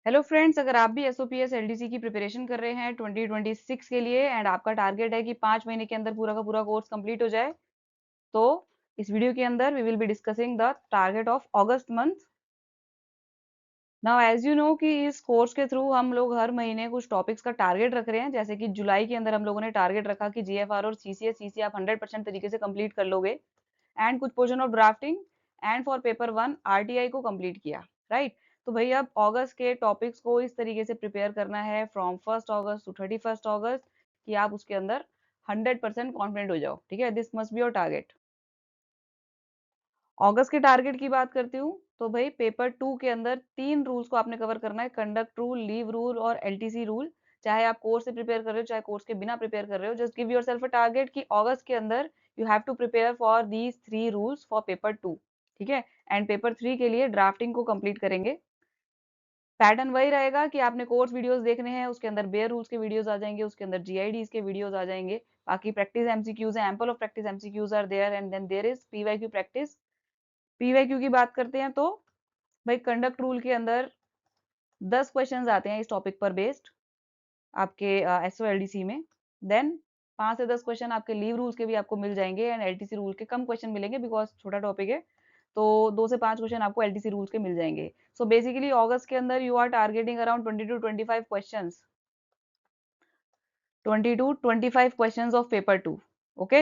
Hello friends, अगर आप भी एसओपीएस एलडीसी की प्रिपरेशन कर रहे हैं 2026 के लिए एंड आपका टारगेट है कि 5 महीने के अंदर पूरा का पूरा कोर्स कंप्लीट हो जाए, तो इस वीडियो के अंदर we will be discussing the target of August month. Now as you know कि इस कोर्स के थ्रू हम लोग हर महीने कुछ टॉपिक्स का टारगेट रख रहे हैं। जैसे कि जुलाई के अंदर हम लोगों ने टारगेट रखा कि जीएफआर और सीसी आप 100% तरीके से कंप्लीट कर लोगे एंड कुछ portion of drafting and for paper 1 RTI को कंप्लीट किया, राइट। तो भाई अब अगस्त के टॉपिक्स को इस तरीके से प्रिपेयर करना है फ्रॉम 1 अगस्त टू 31 अगस्त कि आप उसके अंदर 100% कॉन्फिडेंट हो जाओ। ठीक है, this must be your target. अगस्त के टारगेट की बात करती हूँ तो भाई पेपर 2 के अंदर 3 रूल्स को आपने कवर करना है, कंडक्ट रूल, लीव रूल और एलटीसी रूल। चाहे आप कोर्स से प्रिपेयर कर रहे हो चाहे कोर्स के बिना प्रिपेयर कर रहे हो, just give yourself a target कि अगस्त के अंदर you have to prepare for these 3 rules for paper 2। ठीक है, एंड पेपर 3 के लिए ड्राफ्टिंग को कंप्लीट करेंगे। पैटर्न वही रहेगा कि आपने कोर्स वीडियोस देखने हैं, उसके अंदर बेयर रूल्स के वीडियोस आ जाएंगे, उसके अंदर जीआईडीज के वीडियोस आ जाएंगे। बाकी प्रैक्टिस एमसीक्यूज है, ample of practice MCQs are there and then there is PYQ practice. PYQ की बात करते हैं तो भाई कंडक्ट रूल के अंदर 10 क्वेश्चंस आते हैं इस टॉपिक पर बेस्ड आपके एसओएलडीसी में। देन 5 से 10 क्वेश्चन आपके लीव रूल्स के भी आपको मिल जाएंगे एंड एलटीसी रूल के कम क्वेश्चन मिलेंगे बिकॉज छोटा टॉपिक है। तो 2 से 5 क्वेश्चन आपको एलटीसी रूल्स के मिल जाएंगे। सो बेसिकली अगस्त के अंदर you are targeting around 20 to 25 questions, 20 to 25 questions of paper 2। Okay,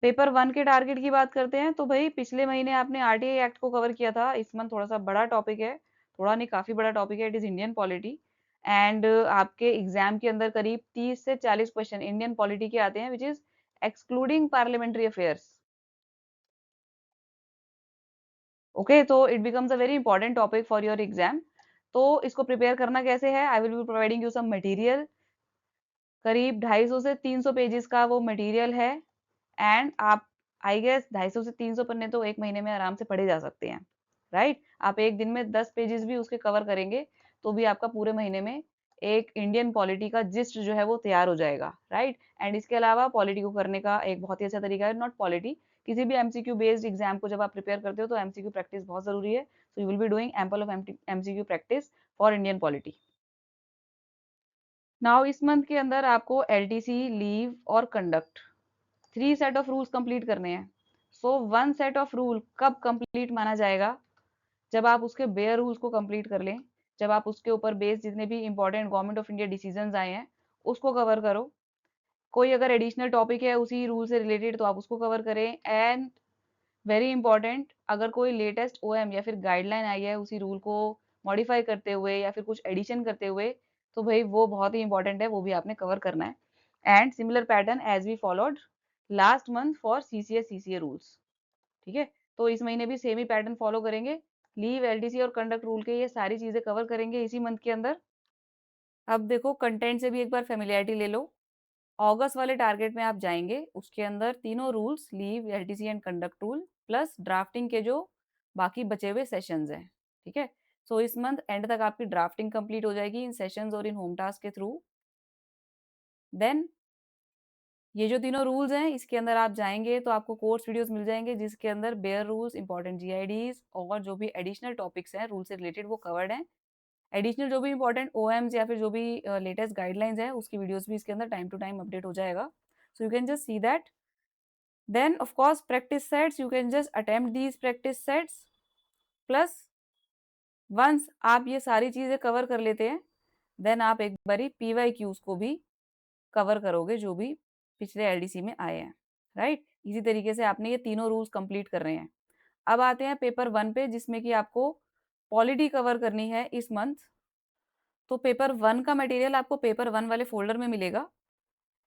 paper 1 के टारगेट की बात करते हैं तो भाई पिछले महीने आपने आरटीआई एक्ट को कवर किया था। इस मंथ थोड़ा सा बड़ा टॉपिक है, थोड़ा नहीं काफी बड़ा टॉपिक है, it is Indian polity. And आपके एग्जाम के अंदर करीब 30 से 40 क्वेश्चन इंडियन पॉलिटी के आते हैं which is excluding parliamentary affairs. Okay, तो it becomes a very important topic for your exam. तो इसको प्रिपेयर करना कैसे है, I will be providing you some material. करीब 250 से 300 पेजेस का वो मटेरियल है एंड आप आई गेस 250 से 300 पन्ने तो एक महीने में आराम से पढ़े जा सकते हैं, राइट। आप एक दिन में 10 पेजेस भी उसके कवर करेंगे तो भी आपका पूरे महीने में एक इंडियन पॉलिटी का जिस्ट जो है वो तैयार हो जाएगा, राइट। एंड इसके अलावा पॉलिटी को करने का एक बहुत ही अच्छा तरीका है, नॉट पॉलिटी, किसी भी एमसीक्यू बेस्ड एग्जाम को जब आप प्रिपेयर करते हो तो एमसीक्यू प्रैक्टिस बहुत जरूरी है। So you will be doing ample of MCQ practice for Indian polity. Now इस मंथ के अंदर आपको एलटीसी, लीव और conduct 3 set of rules complete करने हैं। सो 1 सेट ऑफ रूल कब कंप्लीट माना जाएगा, जब आप उसके बेयर रूल्स को कंप्लीट कर लें, जब आप उसके ऊपर बेस्ड जितने भी important government of India decisions आए हैं उसको कवर करो। कोई अगर एडिशनल टॉपिक है उसी रूल से रिलेटेड तो आप उसको कवर करें। एंड वेरी इंपॉर्टेंट, अगर कोई लेटेस्ट ओएम या फिर गाइडलाइन आई है उसी रूल को मॉडिफाई करते हुए या फिर कुछ एडिशन करते हुए, तो भाई वो बहुत ही इंपॉर्टेंट है, वो भी आपने कवर करना है। And similar pattern as we followed last month for CCA rules. ठीक है, तो इस महीने भी सेम ही पैटर्न फॉलो करेंगे। लीव, एलटीसी और कंडक्ट रूल के ये सारी चीजें कवर करेंगे इसी मंथ के अंदर। अब देखो कंटेंट से भी एक बार फेमिलियरिटी ले लो। अगस्त वाले टारगेट में आप जाएंगे, उसके अंदर तीनों rules, leave, LTC and conduct rule plus drafting के जो बाकी बचे हुए सेशंस हैं। ठीक है, सो इस मंथ एंड तक आपकी ड्राफ्टिंग कंप्लीट हो जाएगी इन सेशंस और इन होम टास्क के थ्रू। देन ये जो तीनों रूल्स हैं इसके अंदर आप जाएंगे तो आपको कोर्स वीडियोस मिल जाएंगे जिसके अंदर बेयर रूल्स, इंपॉर्टेंट जीआईडीज और जो भी एडिशनल टॉपिक्स हैं रूल से रिलेटेड वो कवर्ड हैं। एडिशनल जो भी इंपॉर्टेंट ओएम्स या फिर जो भी लेटेस्ट गाइडलाइंस है उसकी वीडियोस भी इसके अंदर टाइम टू टाइम अपडेट हो जाएगा, so you can just see that. Then of course practice sets, you can just attempt these practice sets. Plus once आप ये सारी चीजें कवर कर लेते हैं देन आप एक बारी पीवाईक्यूज को भी कवर करोगे जो भी पिछले एलडीसी में आए हैं, राइट। इसी तरीके से आपने ये तीनों रूल्स कंप्लीट कर रहे हैं। अब आते हैं पेपर 1 पे जिसमें कि आपको पॉलिटी कवर करनी है इस मंथ। तो पेपर 1 का मटेरियल आपको पेपर 1 वाले फोल्डर में मिलेगा।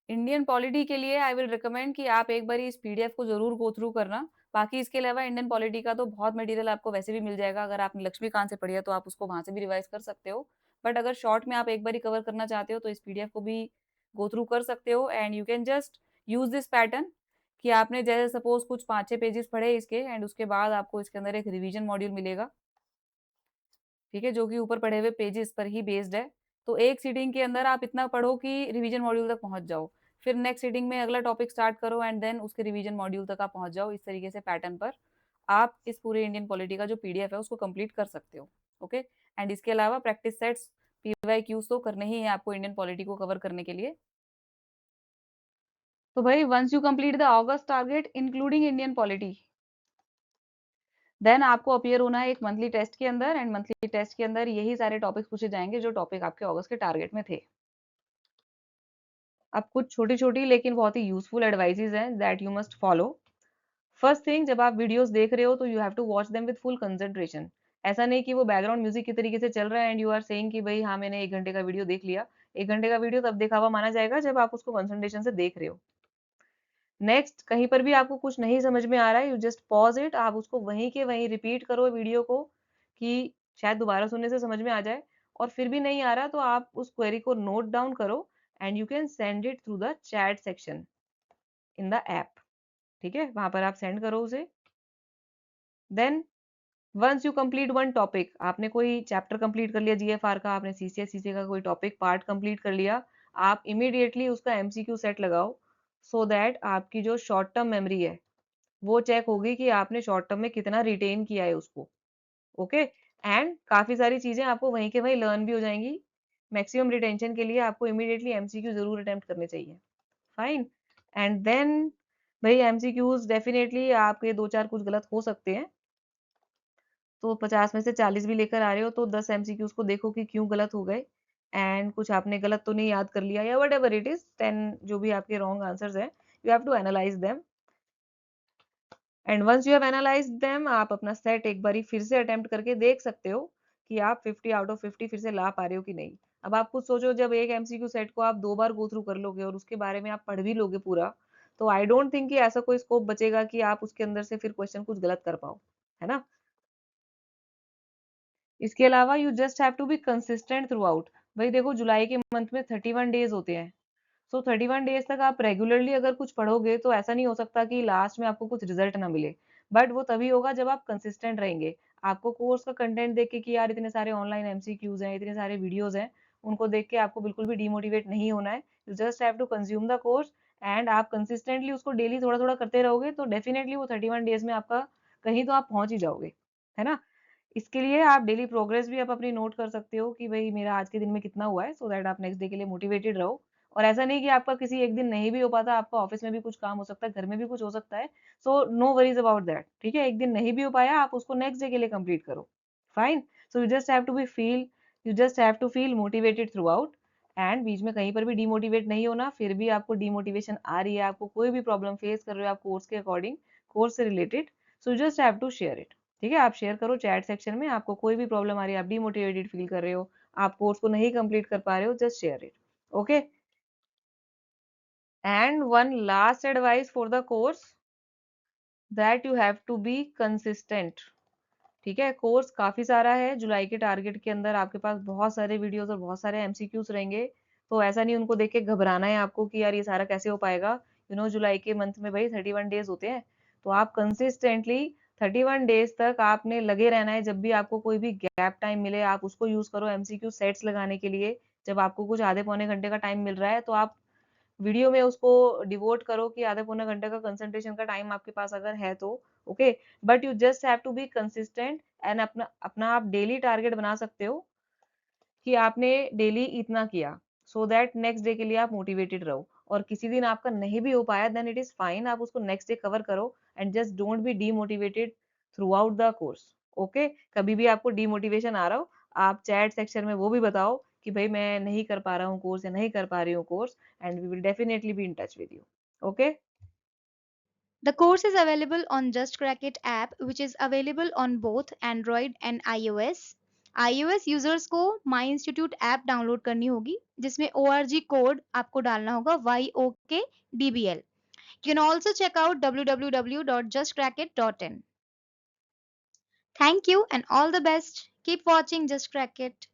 इंडियन पॉलिटी के लिए आई विल रिकमेंड कि आप एक बार इस पीडीएफ को जरूर गो थ्रू करना। बाकी इसके अलावा इंडियन पॉलिटी का तो बहुत मटेरियल आपको वैसे भी मिल जाएगा, अगर आपने लक्ष्मीकांत से पढ़ी है तो आप उसको वहां से भी रिवाइज कर सकते हो। बट अगर शॉर्ट में आप एक बार कवर करना चाहते हो तो इस पीडीएफ को भी गो थ्रू कर सकते हो and you can just use this pattern कि आपने जैसे सपोज कुछ 5-6 पेजेस पढ़े इसके एंड उसके बाद आपको इसके अंदर एक रिवीजन मॉड्यूल मिलेगा, ठीक है, जो कि ऊपर पढ़े हुए पेजेस पर ही बेस्ड है। तो एक सीटिंग के अंदर आप इतना पढ़ो कि रिवीजन मॉड्यूल तक पहुंच जाओ, फिर नेक्स्ट सीटिंग में अगला टॉपिक स्टार्ट करो एंड देन उसके रिवीजन मॉड्यूल तक आप पहुंच जाओ। इस तरीके से पैटर्न पर आप इस पूरे इंडियन पॉलिटी का जो पीडीएफ है उसको कंप्लीट कर सकते हो। ओके। एंड इसके अलावा प्रैक्टिस सेट्स पीवाईक्यूज तो करने ही है आपको इंडियन पॉलिटी को कवर करने के लिए। तो भाई once you complete the August target including Indian polity, then आपको अपियर होना है एक मंथली टेस्ट के अंदर, एंड मंथली टेस्ट के अंदर यही सारे टॉपिक्स पूछे जाएंगे जो टॉपिक आपके अगस्त के टारगेट में थे। अब कुछ छोटी छोटी लेकिन बहुत ही यूजफुल एडवाइसेज हैं that you must follow. First thing, जब आप वीडियोस देख रहे हो तो you have to watch them with full concentration. ऐसा नहीं कि वो बैकग्राउंड म्यूजिक की तरीके से चल रहा है एंड यू आर सेइंग कि भाई हाँ मैंने 1 घंटे का वीडियो देख लिया। 1 घंटे का वीडियो तब देखा हुआ माना जाएगा जब आप उसको कंसंट्रेशन से देख रहे हो। नेक्स्ट, कहीं पर भी आपको कुछ नहीं समझ में आ रहा है, यू जस्ट पॉज इट, आप उसको वहीं के वहीं रिपीट करो वीडियो को कि शायद दोबारा सुनने से समझ में आ जाए। और फिर भी नहीं आ रहा तो आप उस क्वेरी को नोट डाउन करो and you can send it through the chat section in the app. ठीक है, वहां पर आप सेंड करो उसे। Then once you complete one topic, आपने कोई चैप्टर कंप्लीट कर लिया जीएफआर का, आपने सीसीएस का कोई टॉपिक पार्ट कंप्लीट कर लिया, आप इमीडिएटली उसका एमसीक्यू सेट लगाओ सो दैट आपकी जो शॉर्ट टर्म मेमोरी है वो चेक होगी कि आपने शॉर्ट टर्म में कितना रिटेन किया है उसको। ओके। एंड काफी सारी चीजें आपको वहीं के वहीं लर्न भी हो जाएंगी। मैक्सिमम रिटेंशन के लिए आपको इमीडिएटली एमसीक्यू जरूर अटेम्प्ट करने चाहिए। फाइन। एंड देन भाई एमसीक्यूज डेफिनेटली आपके दो चार कुछ गलत हो सकते हैं, तो 50 में से 40 भी लेकर आ रहे हो तो 10 एमसीक्यूज को देखो कि क्यों गलत हो गए। एंड कुछ आपने गलत तो नहीं याद कर लिया या वट एवर इट इज, 10 जो भी आपके रॉन्ग आंसर्स हैं, you have to analyse them. And once you have analysed them, आप अपना सेट एक बारी फिर से अटेम्प्ट करके देख सकते हो कि आप 50 आउट ऑफ 50 फिर से ला पा रहे हो कि नहीं। अब आप खुद सोचो, जब एक एमसीक्यू सेट को आप 2 बार गो थ्रू कर लोगे और उसके बारे में आप पढ़ भी लोगे पूरा, तो आई डोंट थिंक कि ऐसा कोई स्कोप बचेगा कि आप उसके अंदर से फिर क्वेश्चन कुछ गलत कर पाओ, है ना। इसके अलावा you just have to be consistent throughout. भाई देखो, जुलाई के मंथ में 31 डेज होते हैं। सो 31 डेज तक आप रेगुलरली अगर कुछ पढ़ोगे तो ऐसा नहीं हो सकता कि लास्ट में आपको कुछ रिजल्ट ना मिले। बट वो तभी होगा जब आप कंसिस्टेंट रहेंगे। आपको कोर्स का कंटेंट देख के कि यार इतने सारे ऑनलाइन एमसीक्यूज हैं, इतने सारे वीडियोस हैं, उनको देख के आपको बिल्कुल भी डिमोटिवेट नहीं होना है। You just have to consume the course and आप कंसिस्टेंटली उसको डेली थोड़ा थोड़ा करते रहोगे तो डेफिनेटली वो 31 डेज में आपका कहीं तो आप पहुंच ही जाओगे, है ना। इसके लिए आप डेली प्रोग्रेस भी आप अपनी नोट कर सकते हो कि भाई मेरा आज के दिन में कितना हुआ है, सो दैट आप नेक्स्ट डे के लिए मोटिवेटेड रहो। और ऐसा नहीं कि आपका किसी एक दिन नहीं भी हो पाता, आपका ऑफिस में भी कुछ काम हो सकता है, घर में भी कुछ हो सकता है। So no worries about that. ठीक है, एक दिन नहीं भी हो पाया, आप उसको नेक्स्ट डे के लिए कंप्लीट करो। Fine. So you just have to feel motivated throughout. And बीच में कहीं पर भी डिमोटिवेट नहीं होना। फिर भी आपको डिमोटिवेशन आ रही है, आपको कोई भी प्रॉब्लम फेस कर रहे हो आप कोर्स के अकॉर्डिंग, कोर्स से related, so just have to share it. ठीक है, आप शेयर करो चैट सेक्शन में, आपको कोई भी प्रॉब्लम आ रही है, आप डिमोटिवेटेड फील कर रहे हो, आप कोर्स को नहीं कंप्लीट कर पा रहे हो, just share it. Okay. And one last advice for the course, that you have to be consistent. ठीक है, कोर्स काफी सारा है, जुलाई के टारगेट के अंदर आपके पास बहुत सारे वीडियोस और बहुत सारे एमसीक्यूज रहेंगे। तो ऐसा नहीं उनको देख के घबराना है आपको कि यार ये सारा कैसे हो पाएगा। जुलाई के मंथ में भाई 31 डेज होते हैं। तो आप कंसिस्टेंटली 31 डेज तक आपने लगे रहना है। जब भी आपको कोई भी गैप टाइम मिले आप उसको यूज करो एमसीक्यू सेट्स लगाने के लिए। जब आपको कुछ आधे पौने घंटे का टाइम मिल रहा है तो आप वीडियो में उसको डिवोट करो कि आधे पौने घंटे का कंसंट्रेशन का टाइम आपके पास अगर है तो। Okay. But you just have to be consistent and अपना अपना आप डेली टारगेट बना सकते हो कि आपने डेली इतना किया, सो दैट नेक्स्ट डे के लिए आप मोटिवेटेड रहो। और किसी दिन आपका नहीं भी हो पाया देन इट इज फाइन, आप उसको नेक्स्ट डे कवर करो। And just don't be demotivated through out the course. Okay. कभी भी आपको डीमोटिवेशन आ रहा हो, आप चैट सेक्शन में वो भी बताओ कि भाई मैं नहीं कर पा रहा हूँ कोर्स या नहीं कर पा रही हूँ course, and we will definitely be in touch with you. Okay. The course is available on Just Crack It app, which is available on both Android and iOS. iOS users को My Institute app download करनी होगी जिसमें ORG code आपको डालना होगा YOKDBL. You can also check out www.justcrackit.in. Thank you and all the best. Keep watching Just Crack It.